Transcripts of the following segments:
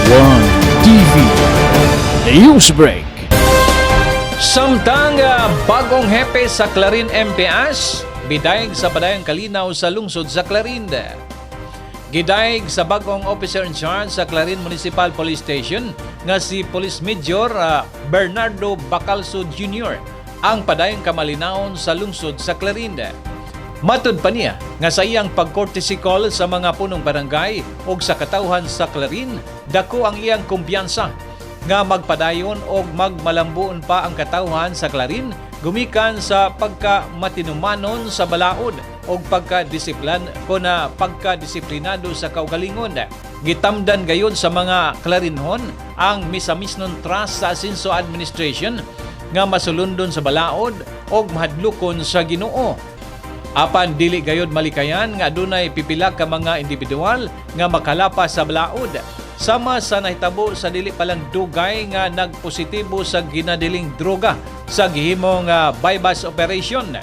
One TV News Break. Samtang bagong hepe sa Clarin MPS, bidayeg sa padayang kalinaw sa lungsod sa Clarin. Gidayeg sa bagong officer in charge sa Clarin Municipal Police Station nga si Police Major Bernardo Bacalso Jr. ang padayang kamalinaon sa lungsod sa Clarin. Matud pa niya nga sa iyang pag-courtesy call sa mga punong barangay o sa katauhan sa Clarin, dako ang iyang kumpiyansa nga magpadayon o magmalambuon pa ang katauhan sa Clarin gumikan sa pagkamatinumanon sa balaod o pagkadisiplinado sa kaugalingon. Gitamdan gayon sa mga Clarinhon ang misamisnon trust sa Asenso Administration nga masulundon sa balaod o mahadlukon sa Ginoo. Apan dili gayod malikayan nga adunay pipila ka mga individual nga makalapa sa balaod. Sama sa nahitabo sa dili palang dugay nga nagpositibo sa ginadiling droga sa gihimong bypass operation.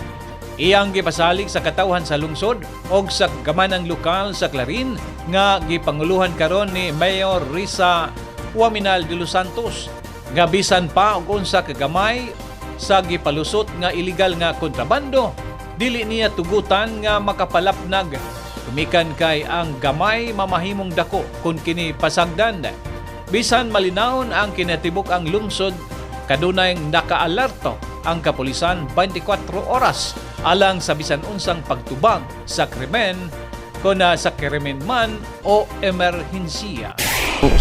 Iyang gipasalig sa katauhan sa lungsod o sa gamanang lokal sa Clarin nga gipanguluhan karon ni Mayor Risa Huaminal de los Santos. Nga bisan pa og unsa ka gamay sa gipalusot nga illegal nga kontrabando, dili niya tugutan nga makapalapnag. Tumikan kay ang gamay mamahimong dako kung kini pasagdan. Bisan malinawon ang kinatibok ang lungsod, kadunay nakaalerto ang kapulisan 24 oras alang sa bisan unsang pagtubag sa krimen kuna sa krimen man o emerhensiya.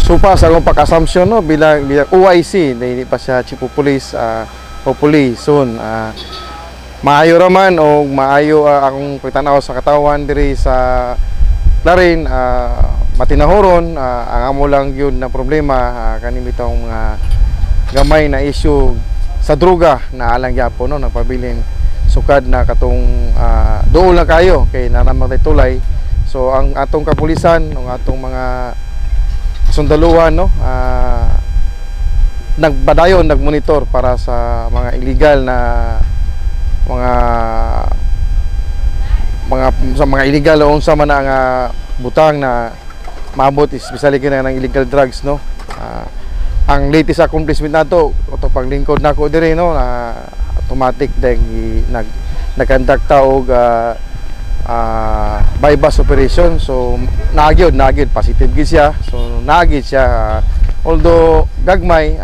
So pa sa akong pag-assumption no, bilang OIC, hindi pa siya Chief of Police, hopefully soon. Maayo raman o maayo akong pagtanaw sa katawan diri sa Clarin, matinahoron ang amo lang yun na problema kaning bitong mga gamay na issue sa droga na alang gyapon no, nagpabilin sukad na katong dool lang kayo kay naramang tulay. So ang atong kapulisan, ang atong mga sundaluhan no, nagbadayon, nagmonitor para sa mga illegal na mga illegal o unsa man ang butang na maabot, especially kina ng illegal drugs no. Ang latest accomplishment nato ato paglingkod nako diri no, automatic nagkondakta og bypass operation. So naagid positive gid siya, so naagid siya although gagmay,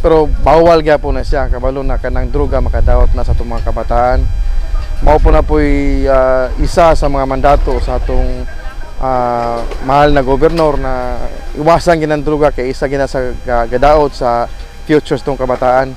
pero bawal gyapon na siya kabalo na kanang droga makadawat na sa atong mga kabataan. Mao po na po'y isa sa mga mandato sa atong mahal na gobernador na iwasan ginang droga kay isa gina sa gadaot sa futures tong kabataan.